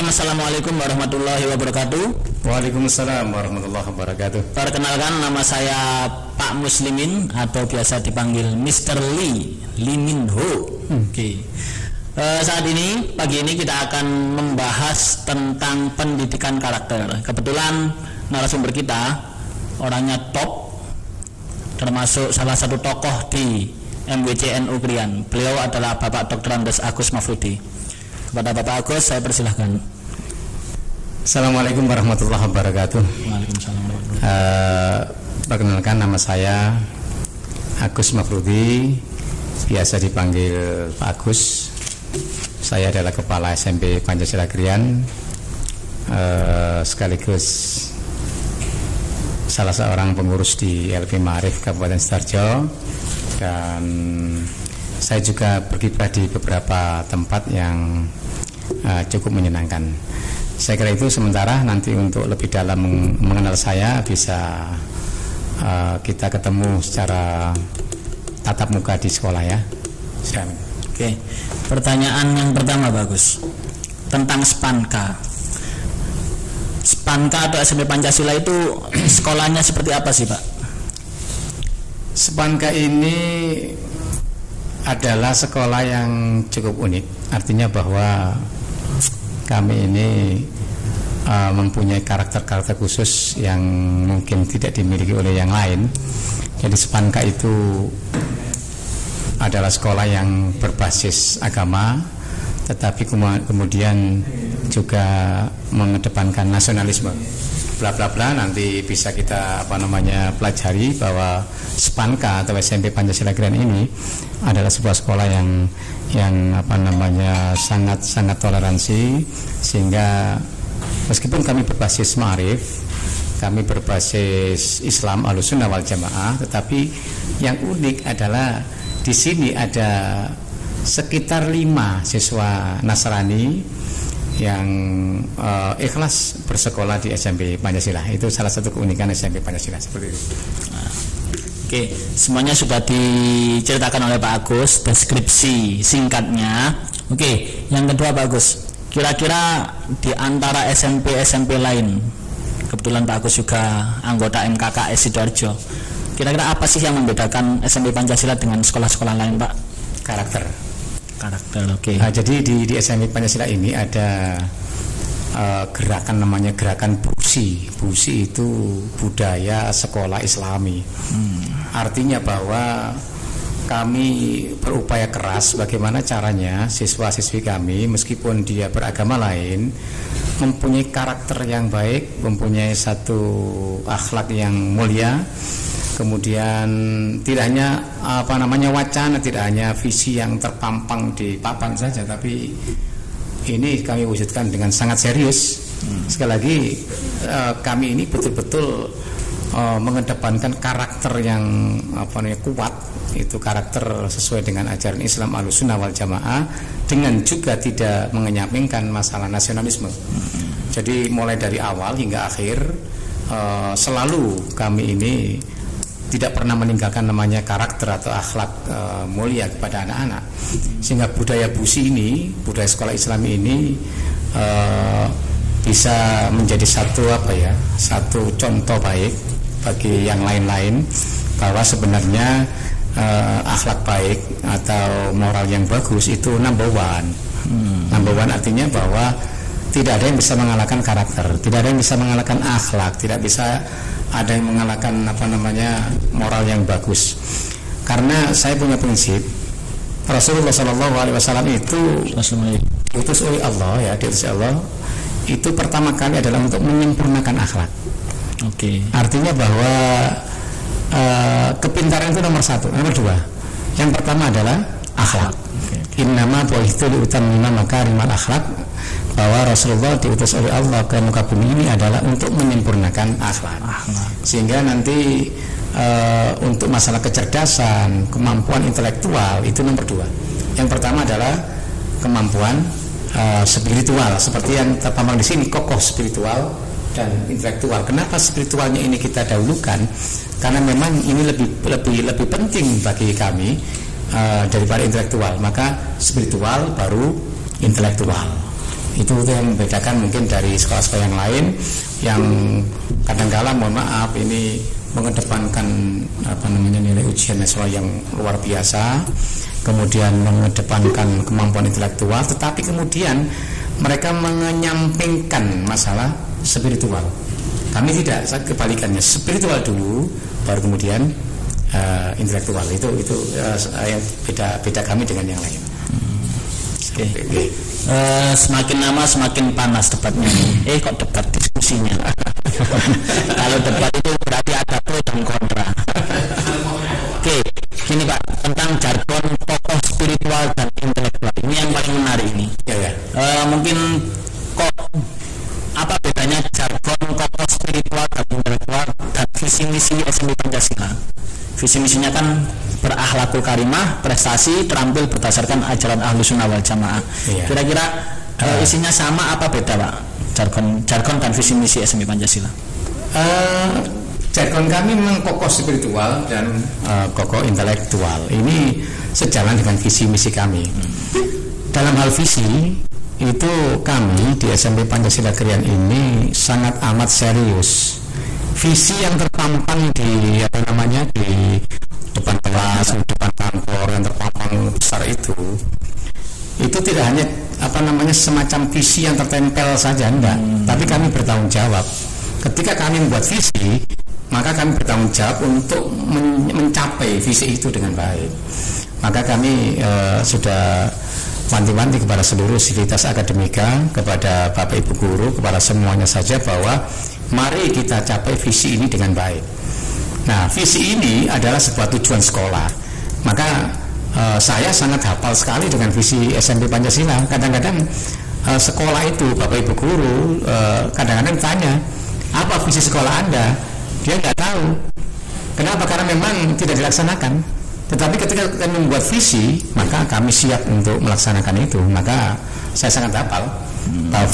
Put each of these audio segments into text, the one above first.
Assalamualaikum warahmatullahi wabarakatuh. Waalaikumsalam warahmatullahi wabarakatuh. Perkenalkan, nama saya Pak Muslimin atau biasa dipanggil Mr. Lee Min Ho. Saat ini, pagi ini kita akan membahas tentang pendidikan karakter. Kebetulan narasumber kita orangnya top, termasuk salah satu tokoh di MWCNU Krian. Beliau adalah Bapak Dr. Andes Agus Mafrudi. Kepada Bapak Agus, saya persilahkan. Assalamualaikum warahmatullahi wabarakatuh. Waalaikumsalam. Perkenalkan, nama saya Agus Mafrudi, biasa dipanggil Pak Agus. Saya adalah Kepala SMP Pancasila Krian, sekaligus salah seorang pengurus di LP Ma'arif Kabupaten Sidoarjo, dan saya juga berkiprah di beberapa tempat yang cukup menyenangkan. Saya kira itu sementara. Nanti untuk lebih dalam mengenal saya bisa kita ketemu secara tatap muka di sekolah ya. Oke, pertanyaan yang pertama bagus tentang SPANKA. SPANKA atau SMP Pancasila itu sekolahnya seperti apa sih, Pak? SPANKA ini adalah sekolah yang cukup unik. Artinya bahwa kami ini mempunyai karakter-karakter khusus yang mungkin tidak dimiliki oleh yang lain. Jadi SPANKA itu adalah sekolah yang berbasis agama, tetapi kemudian juga mengedepankan nasionalisme. Bla bla bla, nanti bisa kita pelajari bahwa SPANKA atau SMP Pancasila Krian ini adalah sebuah sekolah yang sangat toleransi, sehingga meskipun kami berbasis Ma'arif, kami berbasis Islam Ahlussunnah wal Jamaah, tetapi yang unik adalah di sini ada sekitar 5 siswa Nasrani yang ikhlas bersekolah di SMP Pancasila. Itu salah satu keunikan SMP Pancasila, seperti itu. Oke, semuanya sudah diceritakan oleh Pak Agus, deskripsi singkatnya. Oke, yang kedua Pak Agus, kira-kira di antara SMP lain, kebetulan Pak Agus juga anggota MKKS Sidoarjo, kira-kira apa sih yang membedakan SMP Pancasila dengan sekolah-sekolah lain, Pak? Karakter, oke. Jadi di SMP Pancasila ini ada gerakan namanya gerakan BUSI. BUSI itu budaya sekolah Islami. Artinya bahwa kami berupaya keras bagaimana caranya siswa-siswi kami, meskipun dia beragama lain, mempunyai karakter yang baik, mempunyai satu akhlak yang mulia. Kemudian tidak hanya wacana, tidak hanya visi yang terpampang di papan saja, tapi ini kami wujudkan dengan sangat serius. Sekali lagi, kami ini betul-betul mengedepankan karakter yang kuat, itu karakter sesuai dengan ajaran Islam Ahlussunnah wal Jamaah, dengan juga tidak mengenyampingkan masalah nasionalisme. Jadi mulai dari awal hingga akhir selalu kami ini tidak pernah meninggalkan namanya karakter atau akhlak mulia kepada anak-anak, sehingga budaya BUSI ini, budaya sekolah Islami ini bisa menjadi satu contoh baik bagi yang lain-lain, bahwa sebenarnya akhlak baik atau moral yang bagus itu number one. Number one artinya bahwa tidak ada yang bisa mengalahkan karakter, tidak ada yang bisa mengalahkan akhlak, tidak bisa ada yang mengalahkan moral yang bagus. Karena saya punya prinsip, Rasulullah SAW itu diutus oleh Allah, itu pertama kali adalah untuk menyempurnakan akhlak. Artinya bahwa kepintaran itu nomor 1. Nomor 2, yang pertama adalah akhlak. Innama bu'itsu liutammima makarimal akhlak, bahwa Rasulullah diutus oleh Allah ke muka bumi ini adalah untuk menyempurnakan akhlak. Sehingga nanti untuk masalah kecerdasan, kemampuan intelektual itu nomor 2. Yang pertama adalah kemampuan spiritual, seperti yang terpampang di sini, kokoh spiritual dan intelektual. Kenapa spiritualnya ini kita dahulukan? Karena memang ini lebih penting bagi kami daripada intelektual. Maka spiritual baru intelektual. Itu yang membedakan mungkin dari sekolah-sekolah yang lain yang kadang-kala mohon maaf ini mengedepankan nilai ujian nasional yang luar biasa, kemudian mengedepankan kemampuan intelektual, tetapi kemudian mereka menyampingkan masalah spiritual. Kami tidak, kebalikannya, spiritual dulu baru kemudian intelektual. Itu yang beda kami dengan yang lain. Okay. Semakin lama semakin panas debatnya. Kok debat, diskusinya? Kalau debat itu berarti ada pro dan kontra. Oke, gini Pak, tentang jargon tokoh spiritual dan intelektual. Ini yang paling menarik ini. Ya. Mungkin kok apa bedanya jargon tokoh spiritual dan intelektual dan visi misi SMP Pancasila? Visi misinya kan berakhlakul karimah, prestasi, terampil berdasarkan ajaran Ahlussunnah wal Jamaah. Iya. Kira-kira isinya sama apa beda Pak? Jargon dan visi misi SMP Pancasila. Jargon kami memang kokoh spiritual dan kokoh intelektual. Ini sejalan dengan visi misi kami. Dalam hal visi itu kami di SMP Pancasila Krian ini sangat amat serius. Visi yang terpampang di di depan kelas, di depan kantor yang terpampang besar itu tidak hanya semacam visi yang tertempel saja, enggak. Tapi kami bertanggung jawab. Ketika kami membuat visi, maka kami bertanggung jawab untuk mencapai visi itu dengan baik. Maka kami sudah wanti-wanti kepada seluruh sivitas akademika, kepada Bapak Ibu guru, kepada semuanya saja bahwa mari kita capai visi ini dengan baik. Nah, visi ini adalah sebuah tujuan sekolah. Maka saya sangat hafal sekali dengan visi SMP Pancasila. Kadang-kadang sekolah itu, Bapak Ibu guru kadang-kadang tanya, apa visi sekolah Anda? Dia nggak tahu. Kenapa? Karena memang tidak dilaksanakan. Tetapi ketika kami membuat visi, maka kami siap untuk melaksanakan itu. Maka saya sangat hafal bahwa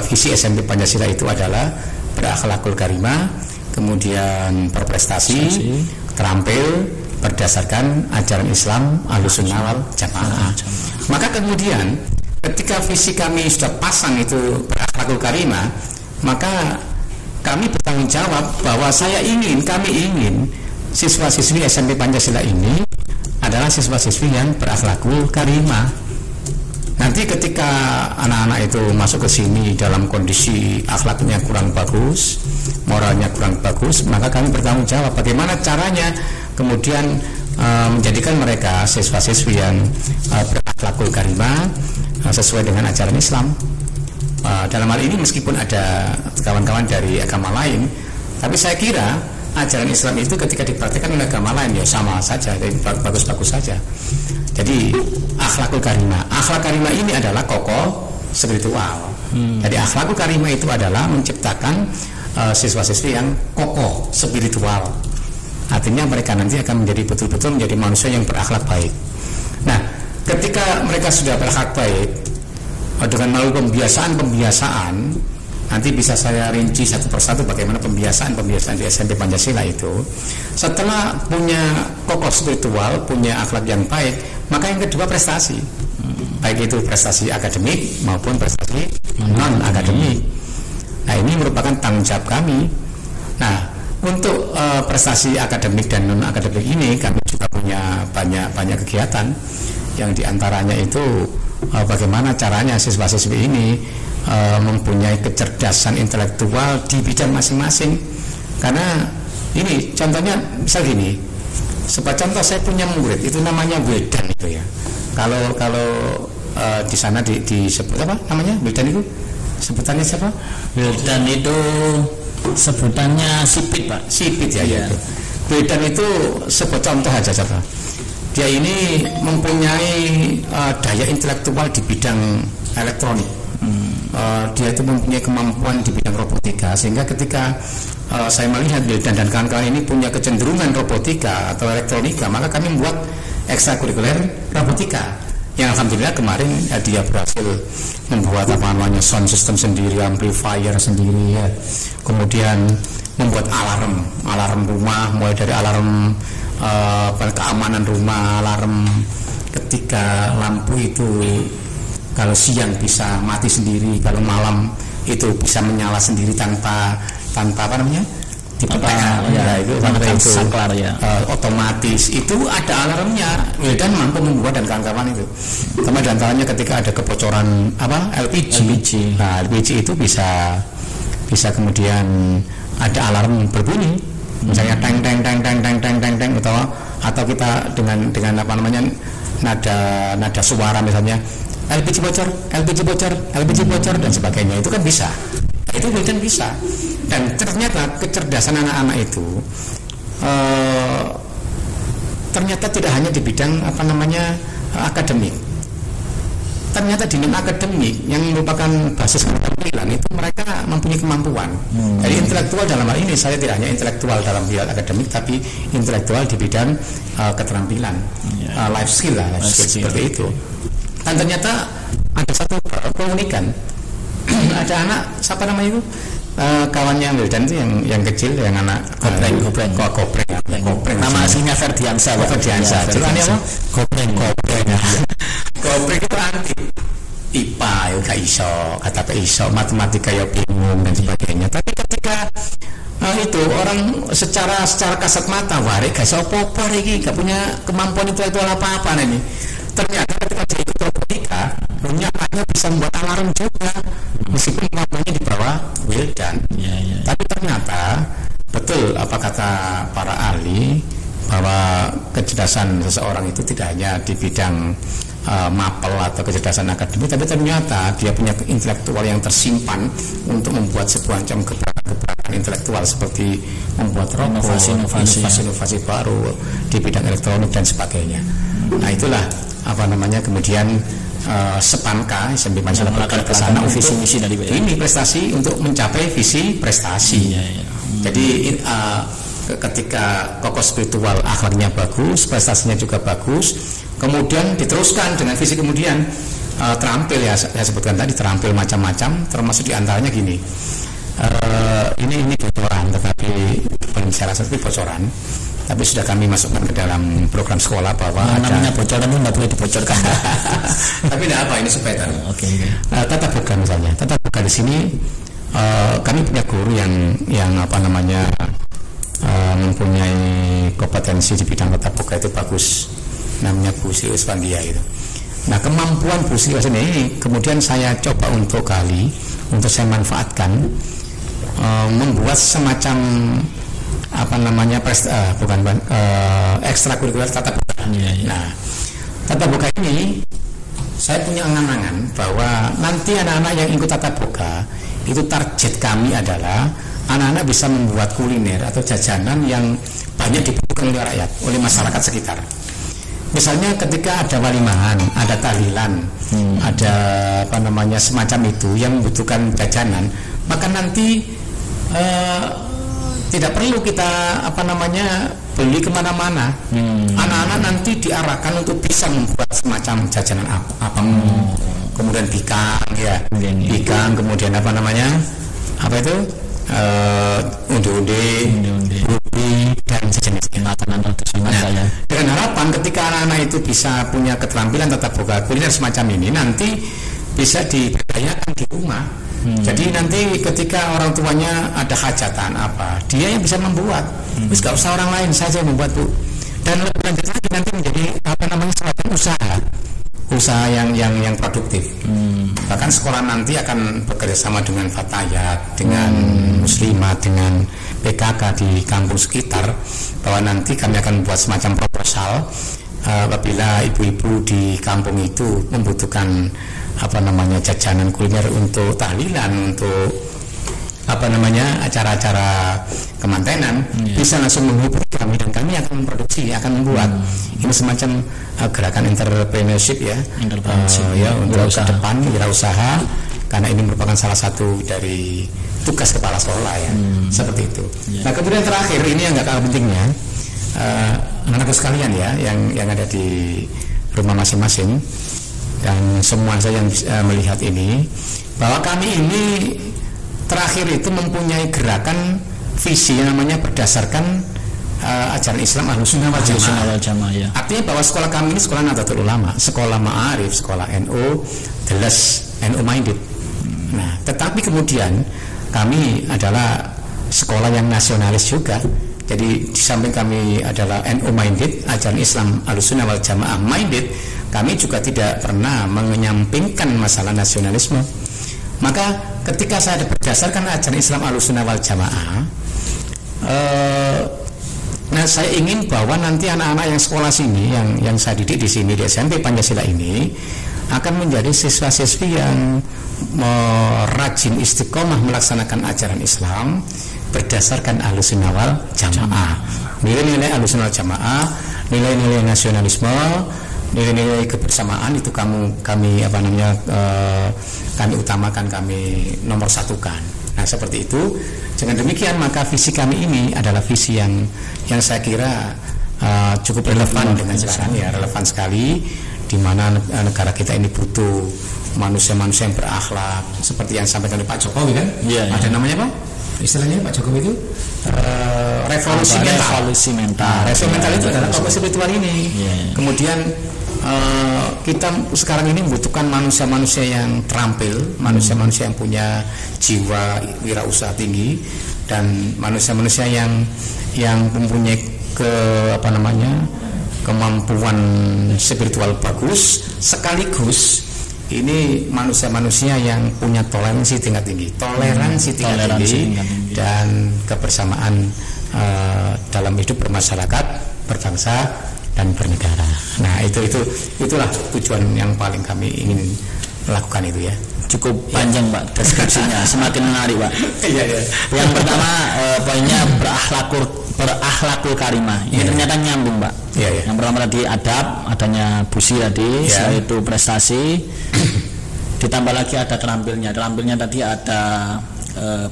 visi SMP Pancasila itu adalah berakhlakul karimah, kemudian berprestasi, terampil berdasarkan ajaran Islam Ahlussunnah wal Jamaah. Maka kemudian ketika visi kami sudah pasang itu berakhlakul karimah, maka kami bertanggung jawab bahwa kami ingin siswa-siswi SMP Pancasila ini adalah siswa-siswi yang berakhlakul karimah. Nanti ketika anak-anak itu masuk ke sini dalam kondisi akhlaknya kurang bagus, moralnya kurang bagus, maka kami bertanggung jawab bagaimana caranya kemudian menjadikan mereka siswa-siswi yang berakhlakul karimah sesuai dengan ajaran Islam. Dalam hal ini meskipun ada kawan-kawan dari agama lain, tapi saya kira ajaran Islam itu ketika dipraktikkan oleh agama lain ya sama saja, bagus-bagus saja. Jadi akhlakul karimah. Akhlak karimah ini adalah kokoh spiritual. Jadi akhlakul karimah itu adalah menciptakan siswa-siswi yang kokoh spiritual. Artinya mereka nanti akan menjadi betul-betul menjadi manusia yang berakhlak baik. Nah, ketika mereka sudah berakhlak baik dengan melalui pembiasaan, nanti bisa saya rinci satu persatu bagaimana pembiasaan di SMP Pancasila itu. Setelah punya kokoh spiritual, punya akhlak yang baik, maka yang kedua prestasi. Baik itu prestasi akademik maupun prestasi non akademik. Nah, ini merupakan tanggung jawab kami. Nah, untuk prestasi akademik dan non akademik ini kami juga punya banyak kegiatan yang diantaranya itu bagaimana caranya siswa-siswi ini mempunyai kecerdasan intelektual di bidang masing-masing. Karena ini contohnya misal gini, sebagai contoh saya punya murid itu namanya Wildan itu ya. Kalau di sana disebut apa namanya Wildan itu? Sebutannya siapa? Wildan itu sebutannya sipit Pak. Sipit ya. Wildan itu sebuah contoh aja coba. Dia ini mempunyai daya intelektual di bidang elektronik. Dia itu mempunyai kemampuan di bidang robotika, sehingga ketika saya melihat Wildan dan kawan-kawan ini punya kecenderungan robotika atau elektronika, maka kami membuat ekstrakurikuler robotika yang alhamdulillah kemarin dia berhasil membuat sound system sendiri, amplifier sendiri ya. Kemudian membuat alarm rumah, mulai dari alarm keamanan rumah, alarm ketika lampu itu kalau siang bisa mati sendiri, kalau malam itu bisa menyala sendiri tanpa apa namanya dipegang, itu saklar ya. Otomatis itu ada alarmnya. Wildan mampu membuat dan kawan-kawan itu. Kemudian antaranya ketika ada kebocoran LPG. Nah, LPG itu bisa kemudian ada alarm berbunyi, misalnya teng atau kita dengan apa namanya nada suara misalnya LPG bocor dan sebagainya, itu kan bisa. Itu Wildan bisa. Dan ternyata kecerdasan anak-anak itu ternyata tidak hanya di bidang apa namanya akademik. Ternyata di non akademik yang merupakan basis keterampilan itu mereka mempunyai kemampuan. Jadi intelektual dalam hal ini saya tidak hanya intelektual dalam bidang akademik, tapi intelektual di bidang keterampilan, life skill seperti itu. Dan ternyata ada satu keunikan. Ada anak siapa namanya itu kawannya Wildan itu yang kecil, yang anak Gopreng. Nama aslinya Ferdiansa. Ceritanya apa? Gopreng itu anti IPA ya gak iso, kata iso, matematika ya bingung dan sebagainya. Tapi ketika itu orang secara kasat mata warik gak iso apa-apa iki, gak punya kemampuan intelektual apa-apa ini. Ternyata ketika dia ikut robotika, nyatanya bisa membuat alarm juga, meskipun kemampuannya di bawah Wildan. Tapi ternyata betul apa kata para ahli, bahwa kecerdasan seseorang itu tidak hanya di bidang mapel atau kecerdasan akademik, tapi ternyata dia punya intelektual yang tersimpan untuk membuat sebuah macam gebrakan intelektual seperti membuat rokok, inovasi baru di bidang elektronik dan sebagainya. Nah itulah apa namanya kemudian Sepanka SMP Pancasila bergerak ke sana untuk visi dari ini prestasi untuk mencapai visi prestasi. Jadi ketika kokoh spiritual akhlaknya bagus, prestasinya juga bagus, kemudian diteruskan dengan visi, kemudian terampil ya, saya sebutkan tadi terampil macam-macam, termasuk diantaranya gini, ini bocoran, tetapi belum saya rasa bocoran, tapi sudah kami masukkan ke dalam program sekolah bahwa namanya bocoran itu nggak boleh dibocorkan. Tapi tidak apa, ini supaya tahu. Tata boga misalnya, tata boga di sini kami punya guru yang apa namanya mempunyai kompetensi di bidang tata boga itu bagus, namanya Bu Sri Usfandia itu. Nah kemampuan Bu Sri Usfandia ini kemudian saya coba untuk saya manfaatkan, membuat semacam apa namanya ekstrakurikuler tata boga. Nah tata boga ini saya punya angan-angan bahwa nanti anak-anak yang ikut tata boga itu target kami adalah anak-anak bisa membuat kuliner atau jajanan yang banyak dibutuhkan oleh rakyat, oleh masyarakat sekitar. Misalnya ketika ada walimahan, ada tahlilan, ada apa namanya semacam itu yang membutuhkan jajanan, maka nanti tidak perlu kita apa namanya beli kemana-mana. Anak-anak nanti diarahkan untuk bisa membuat semacam jajanan apa kemudian bikang, kemudian apa namanya itu unde-unde, dan sejenisnya. Dengan harapan ketika anak-anak itu bisa punya keterampilan tata boga kuliner semacam ini, nanti bisa diberdayakan di rumah. Jadi nanti ketika orang tuanya ada hajatan apa, dia yang bisa membuat. Terus gak usah orang lain, saja membuat, Bu. Dan lebih lanjut lagi nanti menjadi apa namanya semacam usaha yang produktif. Bahkan sekolah nanti akan bekerja sama dengan Fatayat, dengan Muslimat, dengan PKK di kampung sekitar, bahwa nanti kami akan membuat semacam proposal apabila ibu-ibu di kampung itu membutuhkan apa namanya jajanan kuliner untuk tahlilan, untuk apa namanya acara-acara kemantenan, bisa langsung menghubungi kami dan kami akan memproduksi, akan membuat. Ini semacam gerakan entrepreneurship ya, untuk ke depan wirausaha, karena ini merupakan salah satu dari tugas kepala sekolah ya, seperti itu. Nah kemudian terakhir ini yang nggak kalah pentingnya, anak-anak sekalian ya, yang ada di rumah masing-masing dan semua saya yang melihat ini, bahwa kami ini terakhir itu mempunyai gerakan visi yang namanya berdasarkan ajaran Islam Ahlussunnah wal Jamaah. Ya. Artinya bahwa sekolah kami ini sekolah Nahdlatul Ulama, sekolah Ma'arif, sekolah NU, jelas NU minded. Nah, tetapi kemudian kami adalah sekolah yang nasionalis juga. Jadi di samping kami adalah NU minded, ajaran Islam Ahlussunnah wal Jamaah minded, kami juga tidak pernah menyampingkan masalah nasionalisme. Maka ketika saya berdasarkan ajaran Islam Ahlussunnah wal Jamaah, nah saya ingin bahwa nanti anak-anak yang sekolah sini, yang saya didik di sini di SMP Pancasila ini akan menjadi siswa-siswi yang rajin istiqomah melaksanakan ajaran Islam berdasarkan Ahlussunnah wal Jamaah. Nilai-nilai Ahlussunnah wal Jamaah, nilai-nilai nasionalisme, nilai-nilai kebersamaan itu kami utamakan, kami nomor satukan. Nah, seperti itu. Dengan demikian maka visi kami ini adalah visi yang saya kira cukup relevan dengan sekarang, ya, relevan sekali, di mana negara kita ini butuh manusia-manusia yang berakhlak seperti yang sampaikan oleh Pak Jokowi kan? Ada namanya Pak? Istilahnya Pak Jokowi itu revolusi mental. Revolusi mental itu adalah tokoh spiritual ini. Kemudian kita sekarang ini membutuhkan manusia-manusia yang terampil, manusia-manusia yang punya jiwa wirausaha tinggi, dan manusia-manusia yang mempunyai kemampuan spiritual bagus, sekaligus ini manusia-manusia yang punya toleransi tingkat tinggi, dan kebersamaan dalam hidup bermasyarakat, berbangsa dan bernegara. Nah, itulah tujuan yang paling kami ingin lakukan itu, ya. Cukup panjang Pak deskripsinya, semakin menarik Pak. Yang pertama poinnya berakhlakul karimah. Ini ternyata nyambung Pak. Yang pertama tadi adab, adanya busi tadi, setelah itu prestasi, ditambah lagi ada terampilnya. Terampilnya tadi ada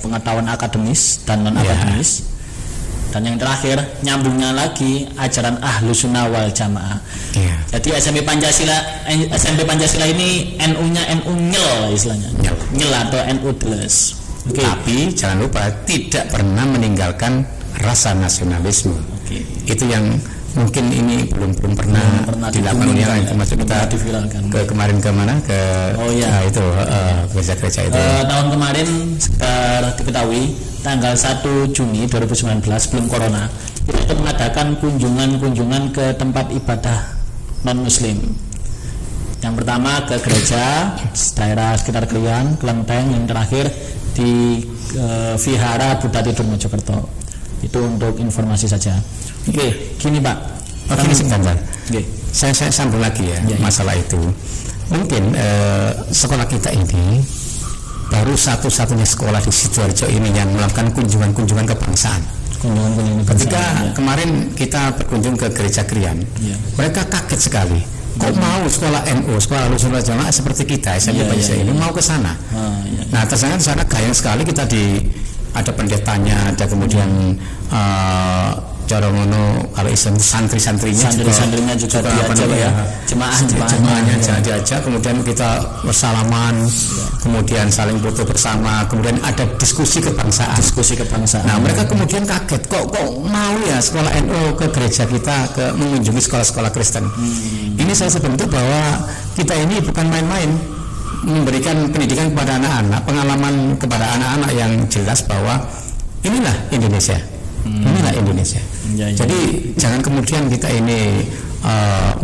pengetahuan akademis dan non akademis. Dan yang terakhir nyambungnya lagi ajaran Ahlussunnah wal Jamaah. Jadi SMP Pancasila ini NU-nya NU nyel istilahnya. Nyel atau NU plus. Tapi jangan lupa tidak pernah meninggalkan rasa nasionalisme. Itu yang mungkin ini belum pernah dilakukan, termasuk kita ke kemarin kemana itu gereja-gereja itu. Tahun kemarin sekitar diketahui tanggal 1 Juni 2019 sebelum corona, kita mengadakan kunjungan ke tempat ibadah non muslim. Yang pertama ke gereja daerah sekitar Krian, Kelenteng, yang terakhir di Vihara Buddha Tidur Mojokerto. Itu untuk informasi saja. Gini Pak. Gini sebentar. Saya sambung lagi ya masalah itu. Mungkin sekolah kita ini baru satu-satunya sekolah di Sidoarjo ini yang melakukan kunjungan kebangsaan. Ketika kemarin kita berkunjung ke gereja Krian, mereka kaget sekali. Kok mau sekolah NU, sekolah Ahlussunnah Jamaah seperti kita, SMP Pancasila ini mau ke sana. Nah, ternyata di sana gayeng sekali kita ada pendetanya, ada kemudian Jarongono, kalau Islam santrinya juga diajak, jemaahnya diajak, kemudian kita bersalaman, kemudian saling foto bersama, kemudian ada diskusi kebangsaan. Nah, mereka kemudian kaget, kok mau ya sekolah NU ke gereja kita, ke mengunjungi sekolah-sekolah Kristen. Ini saya bentuk bahwa kita ini bukan main-main, memberikan pendidikan kepada anak-anak, pengalaman kepada anak-anak yang jelas bahwa inilah Indonesia. Jadi jangan kemudian kita ini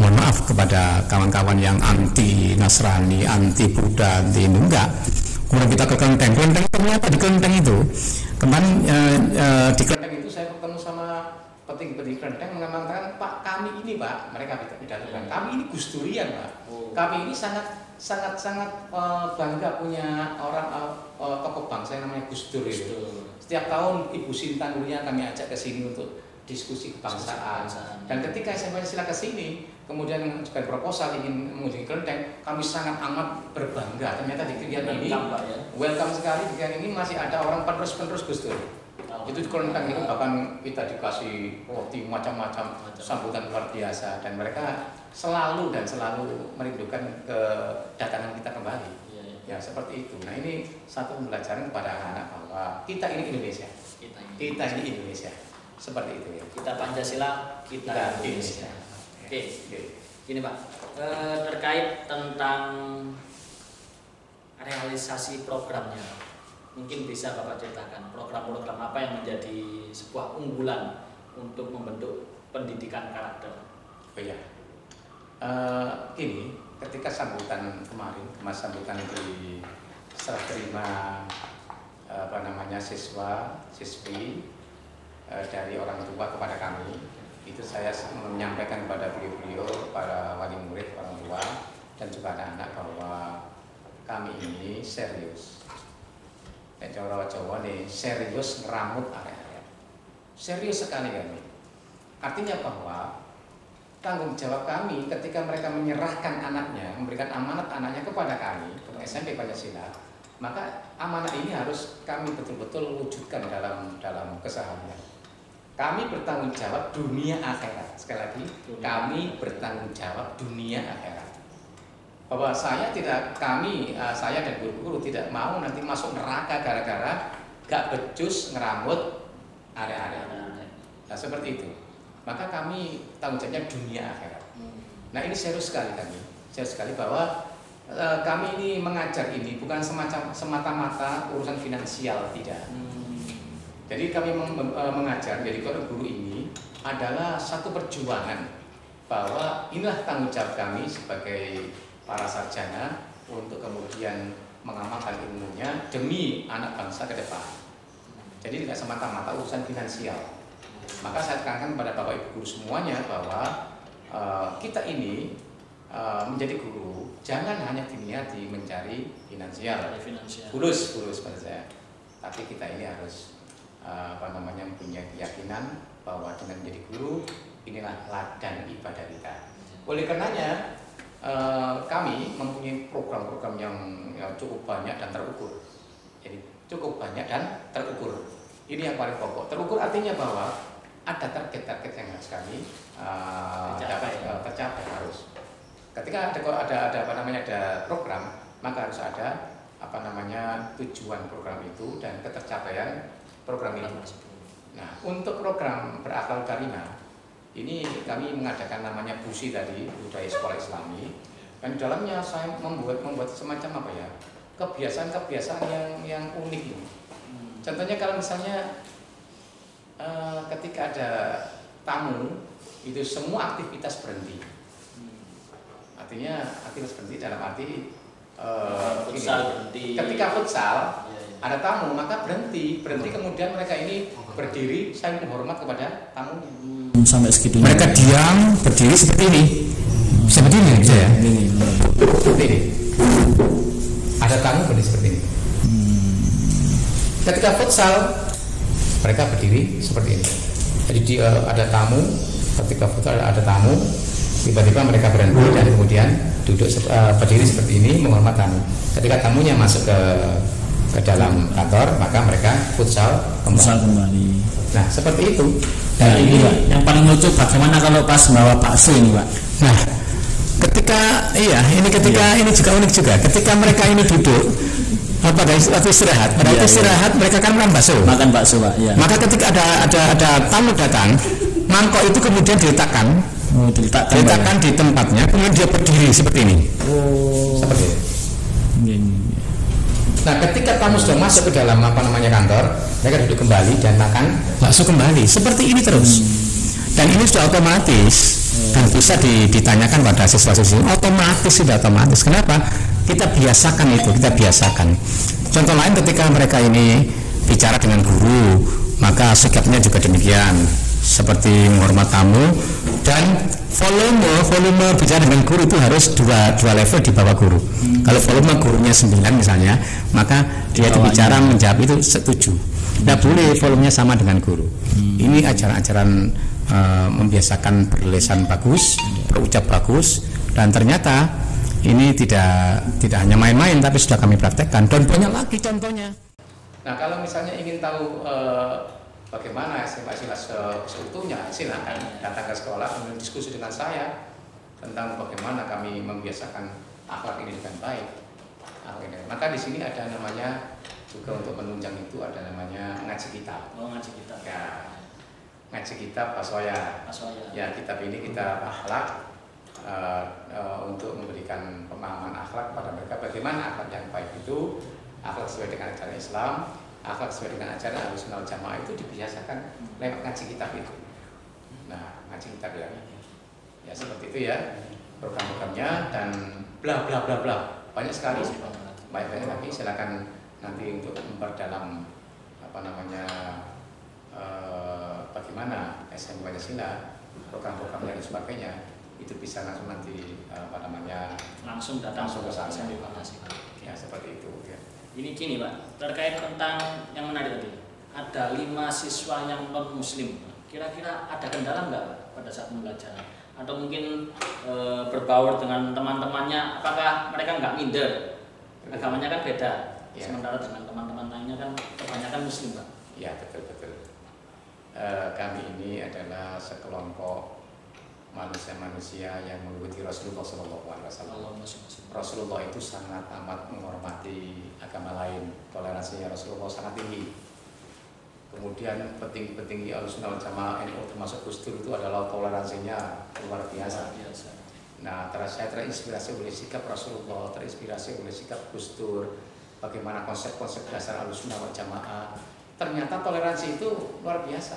mohon maaf kepada kawan-kawan yang anti Nasrani, anti Buddha, anti Hindu, enggak. Kemudian kita ke Kelenteng ternyata di Kelenteng itu kemarin di Kelenteng itu saya ketemu sama petinggi Kelenteng mengatakan, Pak, kami ini Pak, mereka bilang kami ini Gusdurian Pak. Kami ini sangat bangga punya orang tokoh bangsa yang namanya Gus Dur itu. Setiap tahun Ibu Sinta Nuria kami ajak ke sini untuk diskusi kebangsaan. Dan ketika SMP Pancasila ke sini, kemudian juga proposal ingin mengunjungi Kelenteng, kami sangat amat berbangga. Ternyata di Krian ini welcome sekali. Di Krian ini masih ada orang penerus Gus Dur. Itu di Kelenteng itu bahkan kita dikasih roti macam-macam, sambutan luar biasa, dan mereka selalu merindukan kedatangan kita kembali. Ya, seperti itu. Nah, ini satu pembelajaran kepada anak-anak bahwa kita ini Indonesia. Kita ini Indonesia. Seperti itu ya. Kita Pancasila, kita Indonesia. Oke. Gini Pak, terkait tentang realisasi programnya, mungkin bisa Bapak ceritakan program-program apa yang menjadi sebuah unggulan untuk membentuk pendidikan karakter. Oh iya. Ini ketika sambutan kemarin, sambutan di serah terima siswa siswi dari orang tua kepada kami, itu saya menyampaikan kepada beliau-beliau, para wali murid, orang tua dan juga anak-anak bahwa kami ini serius. Jawa nih serius ngeramut area-area. Serius sekali kami. Artinya bahwa tanggung jawab kami ketika mereka menyerahkan anaknya, memberikan amanat anaknya kepada kami, untuk SMP Pancasila, maka amanat ini harus kami betul-betul wujudkan dalam keseharian. Kami bertanggung jawab dunia akhirat. Sekali lagi, kami bertanggung jawab dunia akhirat. Bahwa saya dan guru-guru tidak mau nanti masuk neraka gara-gara gak becus ngeramut area-area. Nah seperti itu. Maka kami tanggung jawabnya dunia akhirat. Nah ini serius sekali kami, serius sekali bahwa kami ini mengajar ini bukan semata-mata urusan finansial, tidak. Jadi kami mengajar, jadi guru ini adalah satu perjuangan bahwa inilah tanggung jawab kami sebagai para sarjana untuk kemudian mengamalkan ilmunya demi anak bangsa ke depan. Jadi tidak semata-mata urusan finansial. Maka saya tekankan kepada Bapak Ibu guru semuanya bahwa kita ini menjadi guru jangan hanya diniati mencari finansial. Fulus pada saya. Tapi kita ini harus mempunyai keyakinan bahwa dengan menjadi guru inilah ladang ibadah kita. Oleh karenanya kami mempunyai program-program yang cukup banyak dan terukur. Jadi cukup banyak dan terukur. Ini yang paling pokok. Terukur artinya bahwa ada target-target yang harus kami tercapai harus. Ketika ada program, maka harus ada tujuan program itu dan ketercapaian program itu. Nah, untuk program berakhlak karimah ini kami mengadakan namanya BUSI tadi, Budaya Sekolah Islami. Dan dalamnya saya membuat semacam kebiasaan-kebiasaan yang unik ini. Contohnya kalau misalnya ketika ada tamu itu semua aktivitas berhenti. Artinya aktivitas berhenti dalam arti ketika futsal ada tamu maka berhenti kemudian mereka ini berdiri saling menghormat kepada tamu. Sampai segitu. Mereka diam berdiri seperti ini. Seperti ini bisa ya? Seperti ini. Ada tamu berdiri seperti ini. Ketika futsal mereka berdiri seperti ini. Jadi ada tamu, ketika futsal ada tamu, tiba-tiba mereka berhenti dan kemudian duduk berdiri seperti ini menghormat tamu. Ketika tamunya masuk ke dalam kantor, maka mereka futsal kembali. Nah, seperti itu. Dan ini Pak, yang paling lucu bagaimana kalau pas bawa bakso ini Pak. Nah, ini juga unik juga. Ketika mereka ini duduk pada istirahat, mereka kan makan bakso Pak. Ya. Maka ketika ada tamu datang, mangkok itu kemudian diletakkan di tempatnya, kemudian dia berdiri seperti ini. Seperti ini. Nah, ketika tamu sudah masuk ke dalam kantor, mereka duduk kembali dan makan bakso kembali. Seperti ini terus. Dan ini sudah otomatis dan bisa ditanyakan pada siswa-siswi. Sudah otomatis. Kenapa? Kita biasakan itu, Contoh lain ketika mereka ini bicara dengan guru, maka sikapnya juga demikian. Seperti menghormat tamu dan volume bicara dengan guru itu harus dua level di bawah guru. Kalau volume gurunya 9 misalnya, maka dia bicara menjawab itu 7. Tidak boleh volumenya sama dengan guru. Ini ajaran-ajaran membiasakan berlisan bagus, berucap bagus, dan ternyata ini tidak hanya main-main tapi sudah kami praktekkan dan banyak lagi contohnya. Nah, kalau misalnya ingin tahu bagaimana SMA seutuhnya, silakan datang ke sekolah kemudian diskusi dengan saya tentang bagaimana kami membiasakan akhlak ini dengan baik. Maka di sini ada namanya juga untuk menunjang itu ada namanya ngaji kitab. Ngaji kitab. Ya. ngaji kitab Aswaya. Ya, kitab ini kitab akhlak untuk memberikan pemahaman akhlak pada mereka, bagaimana akhlak yang baik itu, akhlak sesuai dengan ajaran Islam, akhlak sesuai dengan ajaran Ahlussunnah wal Jamaah itu dibiasakan lewat ngaji kitab itu. Nah, ngaji kitab ya seperti itu ya program-programnya, dan bla bla bla bla banyak sekali, banyak lagi. Silakan nanti untuk memperdalam apa namanya bagaimana SMP Pancasila, program-program dan sebagainya, itu bisa langsung nanti apa namanya langsung datang ke sana. Ya, seperti itu ya. Ini gini Pak, terkait tentang yang menarik tadi, ada 5 siswa yang non muslim, kira-kira ada kendala nggak Pak pada saat belajar, atau mungkin berbaur dengan teman-temannya, apakah mereka nggak minder, agamanya kan beda ya. Sementara dengan teman-teman lainnya kan kebanyakan muslim Pak. Ya, betul. Kami ini adalah sekelompok manusia-manusia yang mengikuti Rasulullah SAW. Rasulullah itu sangat amat menghormati agama lain, toleransinya Rasulullah sangat tinggi. Kemudian petinggi Ahlussunnah wal Jamaah NU termasuk Gus Dur itu adalah toleransinya luar biasa. Nah, saya terinspirasi oleh sikap Rasulullah, terinspirasi oleh sikap Gus Dur, bagaimana konsep-konsep dasar Ahlussunnah wal Jamaah. Ternyata toleransi itu luar biasa.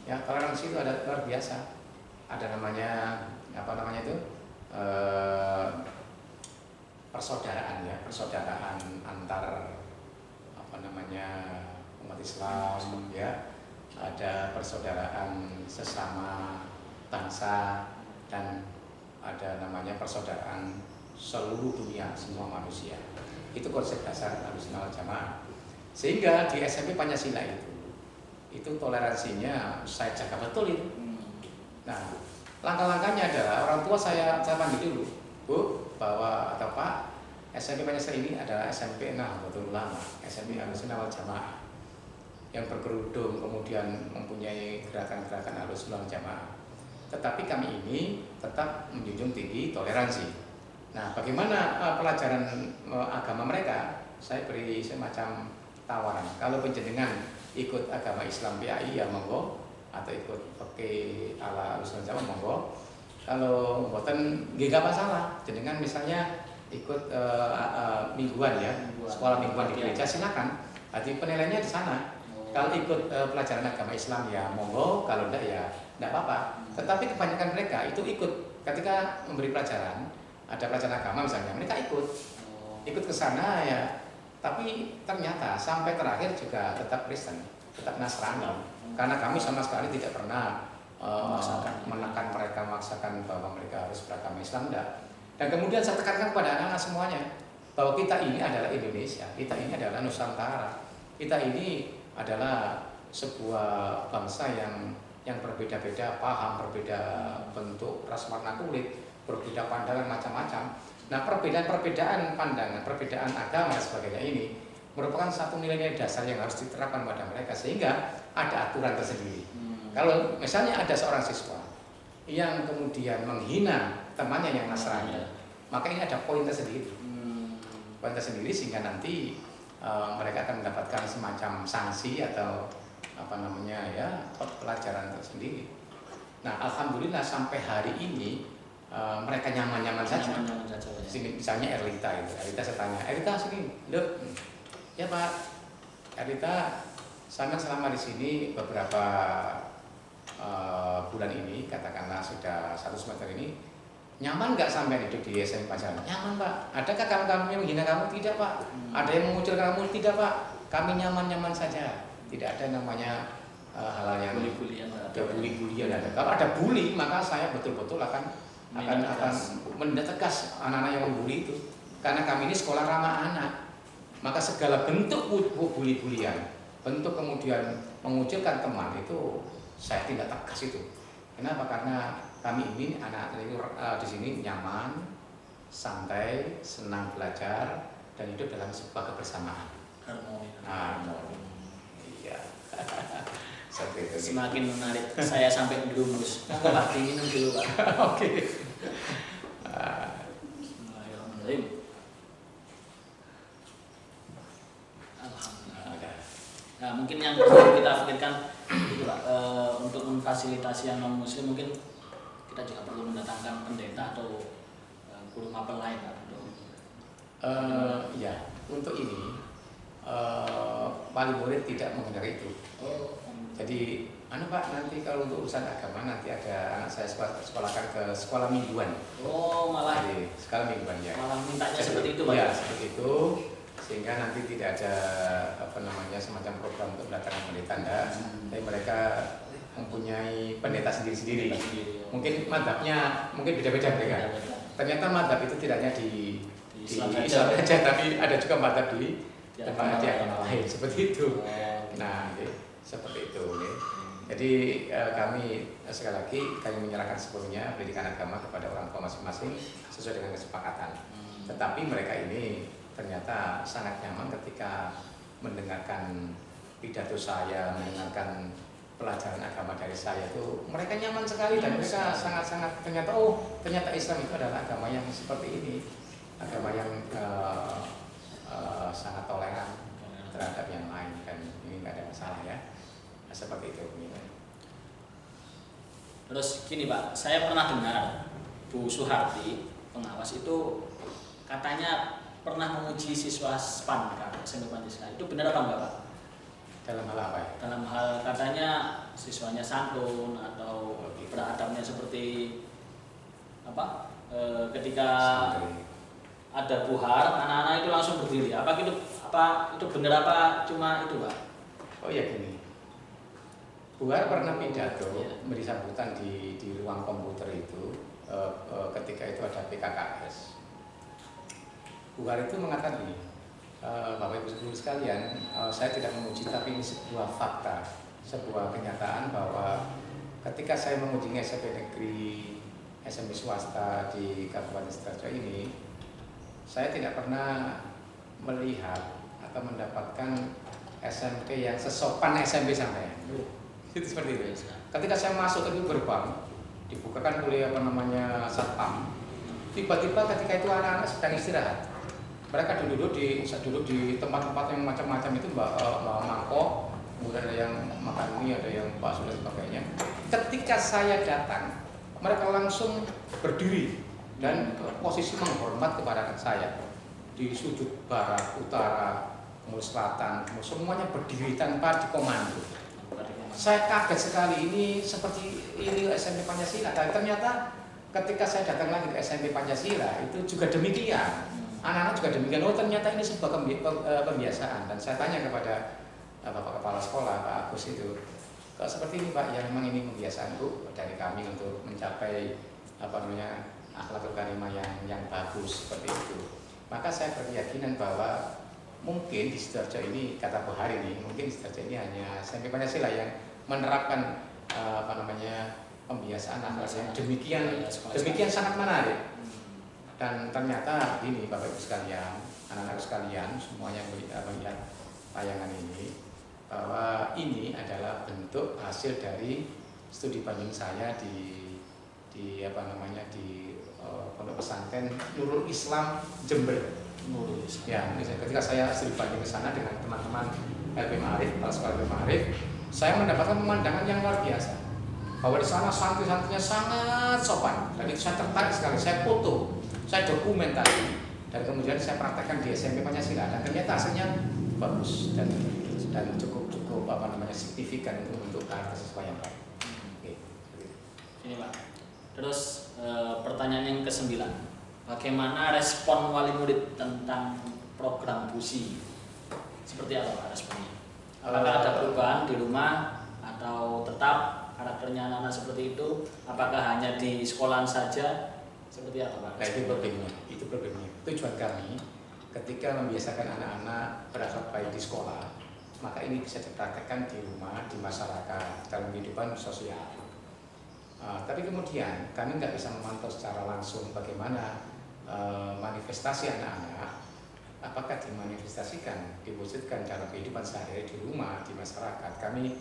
Ya, toleransi itu ada luar biasa. Ada namanya itu persaudaraan ya, persaudaraan antar umat Islam ya. Ada persaudaraan sesama bangsa, dan ada namanya persaudaraan seluruh dunia, semua manusia. Itu konsep dasar Ahlussunnah wal Jamaah. Sehingga di SMP Pancasila itu toleransinya saya jaga betul itu. Nah, langkah-langkahnya adalah orang tua saya panggil dulu, Bu, bahwa atau Pak, SMP Pancasila ini adalah SMP Nahdlatul Ulama, SMP Ahlussunnah wal Jamaah yang berkerudung, kemudian mempunyai gerakan-gerakan Ahlussunnah wal Jamaah. Tetapi kami ini tetap menjunjung tinggi toleransi. Nah, bagaimana pelajaran agama mereka? Saya beri semacam tawaran. Kalau penjenengan ikut agama Islam PAI ya monggo, atau ikut pakai ala Ahlussunnah Jamaah monggo. Kalau mboten nggih gak masalah. Jenengan misalnya ikut mingguan ya, sekolah mingguan di gereja silakan. Jadi penilaiannya di sana. Kalau ikut pelajaran agama Islam ya monggo, kalau enggak ya enggak apa-apa. Tetapi kebanyakan mereka itu ikut ketika memberi pelajaran, ada pelajaran agama misalnya, mereka ikut ke sana ya. Tapi ternyata sampai terakhir juga tetap Kristen, tetap Nasrani. Karena kami sama sekali tidak pernah menekan mereka, memaksakan bahwa mereka harus beragama Islam, enggak. Dan kemudian saya tekankan kepada anak-anak semuanya bahwa kita ini adalah Indonesia, kita ini adalah Nusantara, kita ini adalah sebuah bangsa yang berbeda-beda paham, berbeda bentuk, ras, warna kulit, berbeda pandangan macam-macam. Nah, perbedaan pandangan, perbedaan agama dan sebagainya ini merupakan satu nilai-nilai dasar yang harus diterapkan pada mereka, sehingga ada aturan tersendiri. Kalau misalnya ada seorang siswa yang kemudian menghina temannya yang Nasrani, maka ini ada poin tersendiri. Poin tersendiri sehingga nanti mereka akan mendapatkan semacam sanksi atau pelajaran tersendiri. Nah, alhamdulillah sampai hari ini mereka nyaman-nyaman saja. Sini misalnya Erlita saya tanya, Erlita sini, loh, ya Pak, Erlita, saya selama di sini beberapa bulan ini, katakanlah sudah 1 semester ini, nyaman nggak sampai hidup di SMP Pancasila? Nyaman Pak. Adakah kamu yang menghina kamu? Tidak Pak. Ada yang mengucilkan kamu? Tidak Pak. Kami nyaman-nyaman saja. Tidak ada namanya hal-hal yang bully-bulian. Kalau ada bully, maka saya betul-betul akan mendetegas anak-anak yang membuli itu. Karena kami ini sekolah ramah anak. Maka segala bentuk bully-bulian, bentuk kemudian mengucilkan teman itu saya tindak tegas itu. Kenapa? Karena kami ini anak-anak itu di sini nyaman, santai, senang belajar, dan hidup dalam sebuah kebersamaan. Harmoni. Iya. Semakin menarik. Saya sampai gerumus. Pak, diminum dulu Pak. Oke. Bismillahirrahmanirrahim. Alhamdulillah. Nah, mungkin yang perlu kita mungkin kan itu Pak, untuk memfasilitasi yang non muslim mungkin kita juga perlu mendatangkan pendeta atau guru mapel lain Pak. Ya, untuk ini wali murid tidak mengendaki itu. Jadi, Pak, nanti kalau untuk urusan agama nanti ada anak saya sekolahkan ke sekolah mingguan. Malah. Jadi, sekolah mingguan ya. Malah mintanya seperti itu Pak. Ya, seperti itu. Sehingga nanti tidak ada semacam program untuk mendatangkan pendeta, tapi mereka mempunyai pendeta sendiri-sendiri. Mungkin madhabnya mungkin beda-beda mereka. Ternyata madhab itu tidak hanya di Islam saja, tapi ada juga madhab di tempat agama lain seperti itu. Nah, seperti itu. Jadi kami sekali lagi kami menyerahkan sepenuhnya pendidikan agama kepada orang tua masing-masing sesuai dengan kesepakatan. Tetapi mereka ini ternyata sangat nyaman ketika mendengarkan pidato saya, mendengarkan pelajaran agama dari saya itu mereka nyaman sekali dan mereka sangat-sangat ternyata Islam itu adalah agama yang seperti ini, agama yang sangat toleran terhadap yang lain dan ini nggak ada masalah ya. Nah, seperti itu. Terus gini Pak, saya pernah dengar Bu Suharti pengawas itu katanya pernah menguji siswa SPAN kan, SMP Pancasila. Itu benar apa enggak Pak? Dalam hal apa ya? Dalam hal katanya siswanya santun atau beradabnya seperti apa? Ketika ada buhar, anak-anak itu langsung berdiri. Apa itu benar apa cuma itu Pak? Oh ya gini. Buhar pernah pidato beri sambutan di ruang komputer itu ketika itu ada PKKS. Buhar itu mengatakan begini, Bapak Ibu sekalian, saya tidak memuji tapi ini sebuah fakta, sebuah kenyataan bahwa ketika saya menguji SMP negeri, SMP swasta di Kabupaten Sidoarjo ini, saya tidak pernah melihat atau mendapatkan SMP yang sesopan SMP sampai. Itu seperti itu. Ketika saya masuk ke gerbang, dibukakan oleh satpam. Tiba-tiba ketika itu anak-anak sedang istirahat, mereka duduk di tempat-tempat yang macam-macam itu, mangkok, kemudian ada yang makan mie, ada yang bakso dan sebagainya. Ketika saya datang, mereka langsung berdiri dan posisi menghormat kepada saya di sudut barat, utara, kemudian selatan, semuanya berdiri tanpa dikomando. Saya kaget sekali, ini seperti ini SMP Pancasila. Dan ternyata ketika saya datang lagi ke SMP Pancasila itu juga demikian. Anak-anak juga demikian. Oh ternyata ini sebuah pembiasaan. Dan saya tanya kepada Bapak Kepala Sekolah, Pak Agus itu, kok seperti ini Pak, ya memang ini pembiasaan Bu dari kami untuk mencapai akhlakul karimah yang bagus seperti itu. Maka saya berkeyakinan bahwa mungkin di Sidoarjo ini, kata Bu Hari ini, mungkin di Sidoarjo ini hanya SMP Pancasila yang menerapkan pembiasaan akhlak yang demikian sangat menarik. Dan ternyata ini Bapak Ibu sekalian, anak-anak sekalian, semuanya melihat tayangan ini, bahwa ini adalah bentuk hasil dari studi banding saya di Pondok Pesantren Nurul Islam Jember. Ya, ketika saya studi banding ke sana dengan teman-teman LP Ma'arif, Kepala Sekolah LP Ma'arif, saya mendapatkan pemandangan yang luar biasa. Bahwa di sana santri-santrinya sangat sopan, dan itu saya tertarik sekali. Saya foto, saya dokumentasi, dan kemudian saya praktekkan di SMP Pancasila, dan ternyata hasilnya bagus dan cukup signifikan untuk siswa yang baik. Ini Pak. Terus pertanyaan yang ke-9, bagaimana respon wali murid tentang program BUSI? Seperti apa Pak responnya? Apakah ada perubahan di rumah atau tetap karakternya anak-anak seperti itu? Apakah hanya di sekolahan saja? Seperti apa Pak? Nah, itu problemnya. Tujuan kami ketika membiasakan anak-anak berakhlak baik di sekolah, maka ini bisa dipraktekkan di rumah, di masyarakat, dalam kehidupan sosial. Tapi kemudian kami nggak bisa memantau secara langsung bagaimana manifestasi anak-anak, apakah dimanifestasikan, diwujudkan dalam kehidupan sehari-hari di rumah, di masyarakat. Kami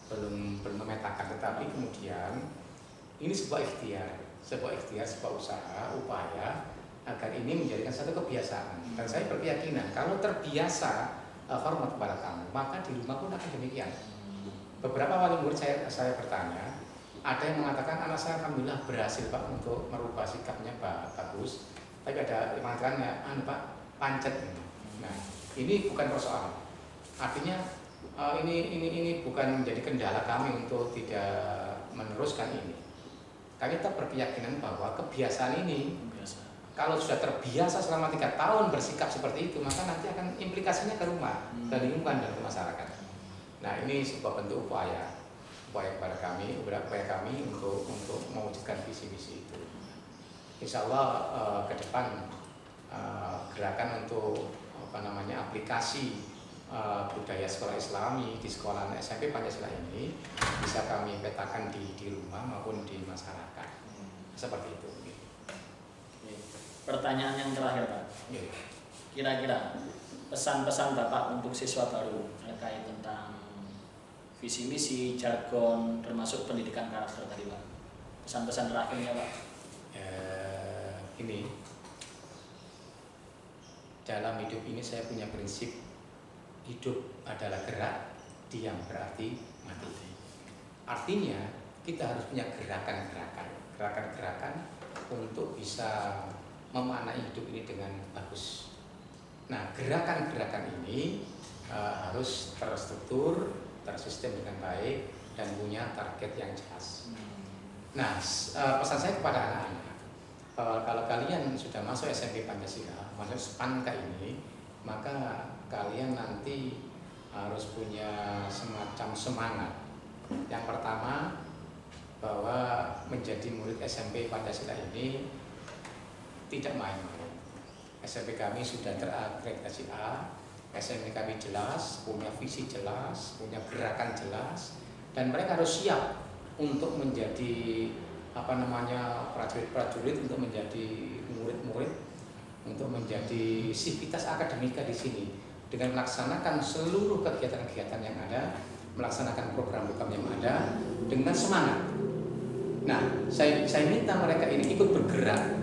belum memetakan, tetapi kemudian ini sebuah ikhtiar, sebuah usaha, upaya agar ini menjadikan satu kebiasaan. Dan saya berkeyakinan kalau terbiasa hormat kepada kamu, maka di rumah pun akan demikian. beberapa wali murid saya bertanya, ada yang mengatakan anak saya alhamdulillah berhasil Pak untuk merubah sikapnya Pak bagus, tapi ada yang mengatakan ya Pak pancet ini. Nah ini bukan persoalan, artinya ini bukan menjadi kendala kami untuk tidak meneruskan ini. Kami tetap berkeyakinan bahwa kebiasaan ini kalau sudah terbiasa selama 3 tahun bersikap seperti itu, maka nanti akan implikasinya ke rumah, ke lingkungan dan ke masyarakat. Nah ini sebuah bentuk upaya kepada kami, upaya kami untuk mewujudkan visi-visi itu. Insya Allah ke depan gerakan untuk aplikasi budaya sekolah Islami di sekolah SMP Pancasila ini bisa kami petakan di rumah maupun di masyarakat. Seperti itu. Pertanyaan yang terakhir Pak. Kira-kira pesan-pesan Bapak untuk siswa baru terkait tentang visi misi, jargon, termasuk pendidikan karakter tadi Pak. Pesan-pesan terakhirnya Pak. Ini dalam hidup ini saya punya prinsip hidup adalah gerak, diam berarti mati. Artinya kita harus punya gerakan-gerakan untuk bisa memaknai hidup ini dengan bagus. Nah gerakan-gerakan ini harus terstruktur, tersistem dengan baik dan punya target yang jelas. Nah, pesan saya kepada anak-anak, kalau kalian sudah masuk SMP Pancasila, masuk SPANKA ini, maka kalian nanti harus punya semacam semangat. Yang pertama, bahwa menjadi murid SMP Pancasila ini tidak main-main. SMP kami sudah terakreditasi A. SMP kami jelas, punya visi jelas, punya gerakan jelas, dan mereka harus siap untuk menjadi prajurit-prajurit, untuk menjadi murid-murid, untuk menjadi sivitas akademika di sini dengan melaksanakan seluruh kegiatan-kegiatan yang ada, melaksanakan program-program yang ada dengan semangat. Nah, saya minta mereka ini ikut bergerak.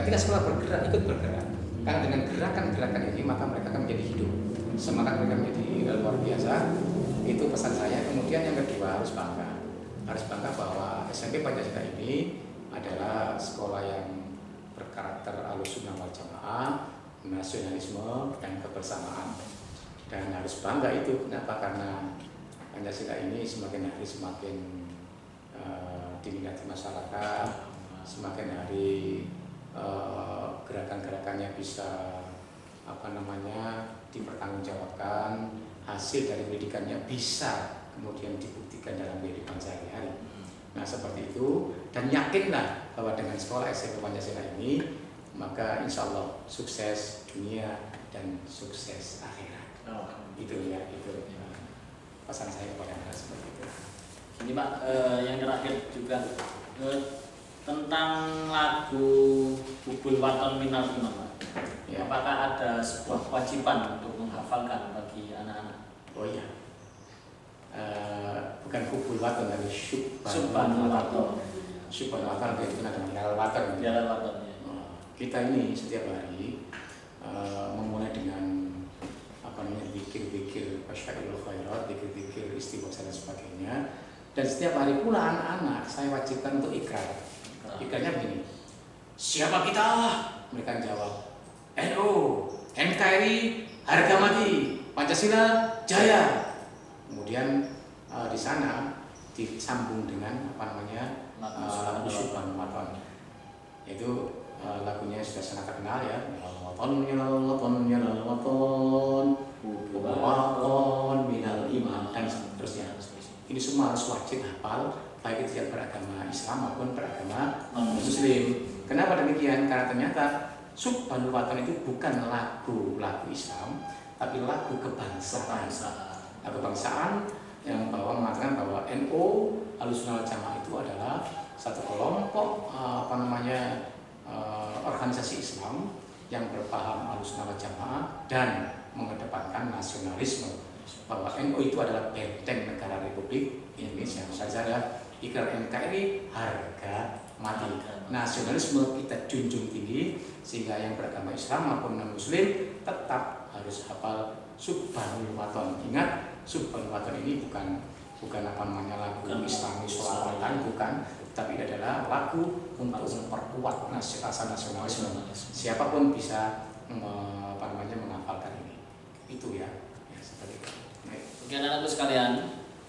Ketika sekolah bergerak, ikut bergerak. Karena dengan gerakan-gerakan ini maka mereka akan menjadi hidup, semangat mereka menjadi luar biasa. Itu pesan saya. Kemudian yang kedua, harus bangga bahwa SMP Pancasila ini adalah sekolah yang berkarakter Ahlussunnah wal Jamaah, nasionalisme dan kebersamaan. Dan harus bangga itu. Kenapa? Karena Pancasila ini semakin hari semakin diminati masyarakat, semakin hari gerakan-gerakannya bisa dipertanggungjawabkan, hasil dari pendidikannya bisa kemudian dibuktikan dalam kehidupan sehari-hari. Nah seperti itu, dan yakinlah bahwa dengan sekolah SMP Pancasila ini maka insya Allah sukses dunia dan sukses akhirat. Itu pesan saya kepada anda seperti itu. Ini Pak, yang terakhir juga tentang lagu Hubul Waton Minal Iman Pak. Ya. Apakah ada sebuah kewajiban untuk menghafalkan bagi anak-anak? Oh iya, bukan Hubul Waton, tapi Subhanul Waton. Subhanul Waton itu dengan Jalal Waton. Jalal Waton. Ya. Kita ini setiap hari memulai dengan zikir-zikir Asyhadul Khairat, zikir-zikir istighfar dan sebagainya. Dan setiap hari pula anak-anak saya wajibkan untuk ikrar. Ikrarnya begini, siapa kita? Mereka jawab, NU, NKRI, harga mati, Pancasila jaya. Kemudian di sana disambung dengan lagu Subhanul Waton. Itu lagunya sudah sangat terkenal ya. Waton minal iman dan seterusnya. Ini semua harus wajib hafal, baik itu yang beragama Islam maupun beragama Muslim. Kenapa demikian? Karena ternyata Subhanul Waton itu bukan lagu Islam, tapi lagu kebangsaan. Lagu kebangsaan yang mengatakan bahwa NU Ahlussunnah wal Jamaah itu adalah satu kelompok organisasi Islam yang berpaham Ahlussunnah wal Jamaah dan mengedepankan nasionalisme. Bahwa NU itu adalah benteng negara Republik Indonesia. Misalnya ikrar NKRI harga mati. Nasionalisme kita junjung tinggi sehingga yang beragama Islam maupun non Muslim tetap harus hafal Subhanul Waton. Ingat, Subhanul Waton ini bukan bukan apa namanya lagu Islami sholawatan, bukan, tapi adalah lagu untuk memperkuat rasa nasionalisme. Siapapun bisa menghafalkan ini. Itu ya seperti itu. Oke anak-anakku sekalian,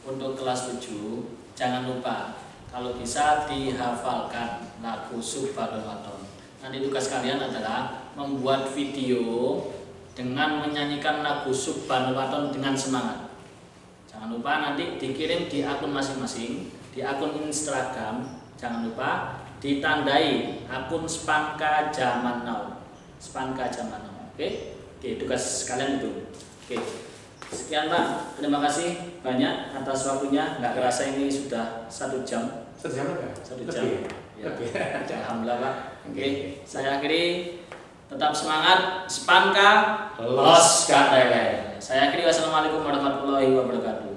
untuk kelas 7 jangan lupa kalau bisa dihafalkan lagu Subhanallah. Nanti tugas kalian adalah membuat video dengan menyanyikan lagu Subhanallah dengan semangat. Jangan lupa nanti dikirim di akun masing-masing, di akun Instagram. Jangan lupa ditandai akun Spanka Zaman Now. Spanka Zaman Now. Oke, tugas kalian itu. Oke. Sekian Pak, terima kasih banyak atas waktunya. Nggak kerasa ini sudah 1 jam. 1 jam apa? 1 jam. Lebih. Alhamdulillah Pak. Oke, saya akhiri. Tetap semangat, Spanka, Los KTW. Saya akhiri. Wassalamualaikum warahmatullahi wabarakatuh.